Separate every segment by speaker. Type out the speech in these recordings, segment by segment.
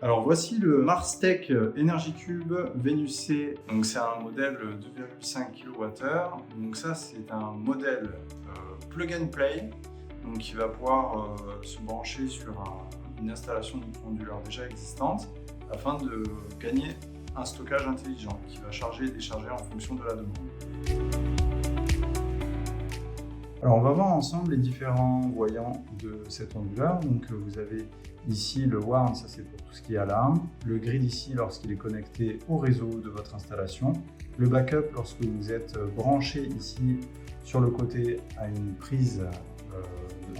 Speaker 1: Alors voici le Marstech Energy Cube Venus C. Donc c'est un modèle 2,5 kWh. Donc ça c'est un modèle plug and play, donc qui va pouvoir se brancher sur une installation de micro-onduleur déjà existante afin de gagner un stockage intelligent qui va charger et décharger en fonction de la demande. Alors on va voir ensemble les différents voyants de cet onduleur. Donc vous avez ici le warn, ça c'est pour tout ce qui est alarme, le grid ici lorsqu'il est connecté au réseau de votre installation, le backup lorsque vous êtes branché ici sur le côté à une prise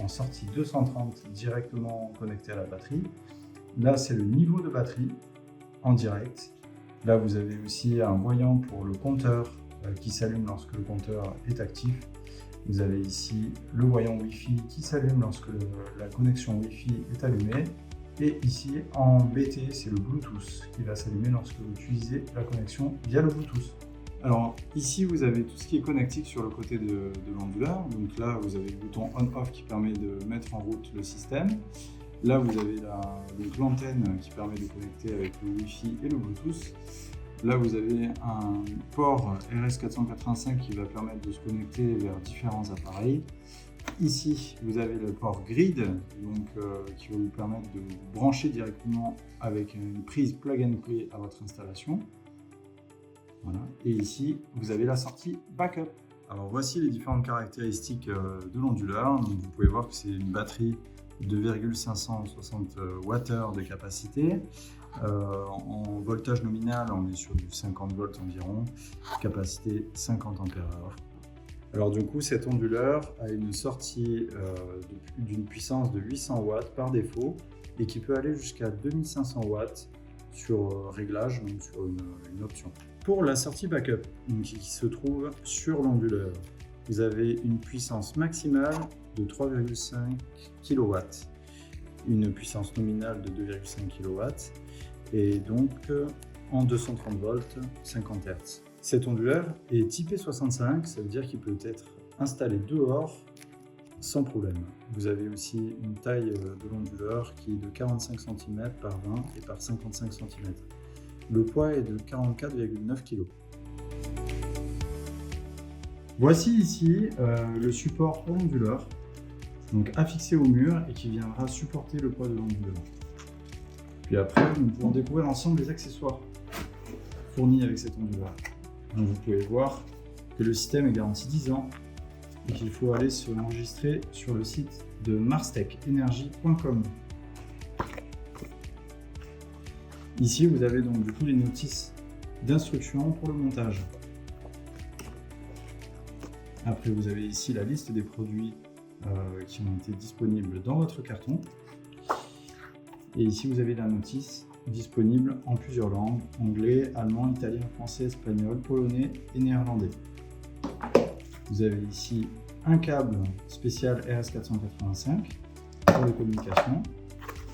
Speaker 1: en sortie 230 directement connectée à la batterie. Là c'est le niveau de batterie en direct. Là vous avez aussi un voyant pour le compteur qui s'allume lorsque le compteur est actif. Vous avez ici le voyant Wi-Fi qui s'allume lorsque la connexion Wi-Fi est allumée. Et ici en BT, c'est le Bluetooth qui va s'allumer lorsque vous utilisez la connexion via le Bluetooth. Alors ici, vous avez tout ce qui est connectique sur le côté de l'onduleur. Donc là, vous avez le bouton on-off qui permet de mettre en route le système. Là, vous avez l'antenne qui permet de connecter avec le Wi-Fi et le Bluetooth. Là, vous avez un port RS485 qui va permettre de se connecter vers différents appareils. Ici, vous avez le port grid qui va vous permettre de vous brancher directement avec une prise plug and play à votre installation. Voilà. Et ici, vous avez la sortie backup. Alors voici les différentes caractéristiques de l'onduleur. Vous pouvez voir que c'est une batterie de 2,560 Wh de capacité. En voltage nominal, on est sur du 50 volts environ, capacité 50 ampères-heure. Alors du coup, cet onduleur a une sortie d'une puissance de 800 watts par défaut et qui peut aller jusqu'à 2500 watts sur réglage, donc sur une option. Pour la sortie backup, qui se trouve sur l'onduleur, vous avez une puissance maximale de 3,5 kW, une puissance nominale de 2,5 kW et donc en 230 volts, 50 Hz. Cet onduleur est typé 65, ça veut dire qu'il peut être installé dehors sans problème. Vous avez aussi une taille de l'onduleur qui est de 45 cm par 20 et par 55 cm. Le poids est de 44,9 kg. Voici ici le support pour l'onduleur, donc affixé au mur et qui viendra supporter le poids de l'onduleur. Puis après, nous pouvons découvrir ensemble les accessoires fournis avec cet onduleur. Donc vous pouvez voir que le système est garanti 10 ans et qu'il faut aller se enregistrer sur le site de marstechenergy.com. Ici, vous avez donc du coup les notices d'instructions pour le montage. Après, vous avez ici la liste des produits qui ont été disponibles dans votre carton. Et ici, vous avez la notice disponible en plusieurs langues, anglais, allemand, italien, français, espagnol, polonais et néerlandais. Vous avez ici un câble spécial RS485 pour les communications.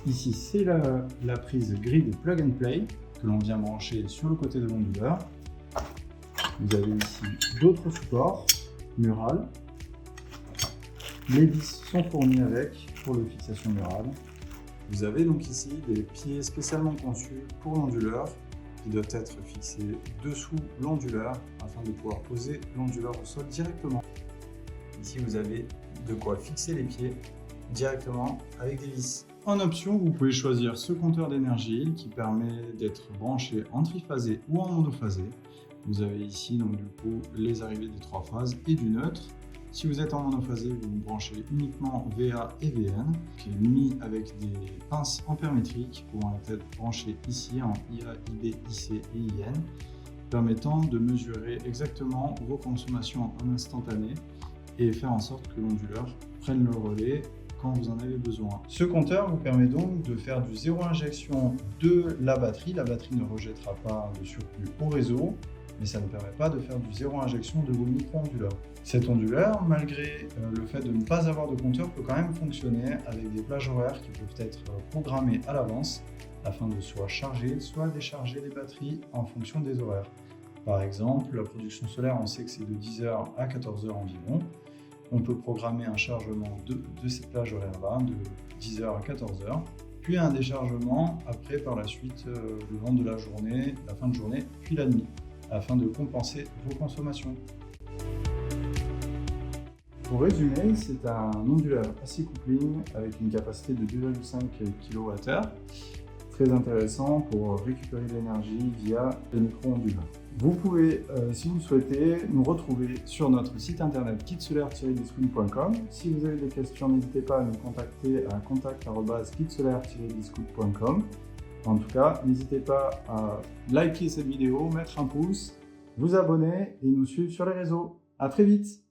Speaker 1: Ici, c'est la prise grid plug and play que l'on vient brancher sur le côté de l'onduleur. Vous avez ici d'autres supports murales. Les vis sont fournies avec pour la fixation murale. Vous avez donc ici des pieds spécialement conçus pour l'onduleur qui doivent être fixés dessous l'onduleur afin de pouvoir poser l'onduleur au sol directement. Ici vous avez de quoi fixer les pieds directement avec des vis. En option, vous pouvez choisir ce compteur d'énergie qui permet d'être branché en triphasé ou en monophasé. Vous avez ici donc du coup les arrivées des 3 phases et du neutre. Si vous êtes en monophasé, vous vous branchez uniquement VA et VN, qui est mis avec des pinces ampères-métriques pouvant être branchées ici en IA, IB, IC et IN, permettant de mesurer exactement vos consommations en instantané et faire en sorte que l'onduleur prenne le relais quand vous en avez besoin. Ce compteur vous permet donc de faire du zéro injection de la batterie. La batterie ne rejettera pas le surplus au réseau, mais ça ne permet pas de faire du zéro injection de vos micro-onduleurs. Cet onduleur, malgré le fait de ne pas avoir de compteur, peut quand même fonctionner avec des plages horaires qui peuvent être programmées à l'avance afin de soit charger, soit décharger les batteries en fonction des horaires. Par exemple, la production solaire, on sait que c'est de 10h à 14h environ. On peut programmer un chargement de cette plage horaire-là, de 10h à 14h. puis un déchargement après par la suite le long de la journée, la fin de journée, puis la nuit, afin de compenser vos consommations. Pour résumer, c'est un onduleur acid coupling avec une capacité de 2,5 kWh, très intéressant pour récupérer de l'énergie via les micro-onduleurs. Vous pouvez, si vous le souhaitez, nous retrouver sur notre site internet kitsolaire-discount.com. Si vous avez des questions, n'hésitez pas à nous contacter à contact@kitsolaire-discount.com. En tout cas, n'hésitez pas à liker cette vidéo, mettre un pouce, vous abonner et nous suivre sur les réseaux. À très vite!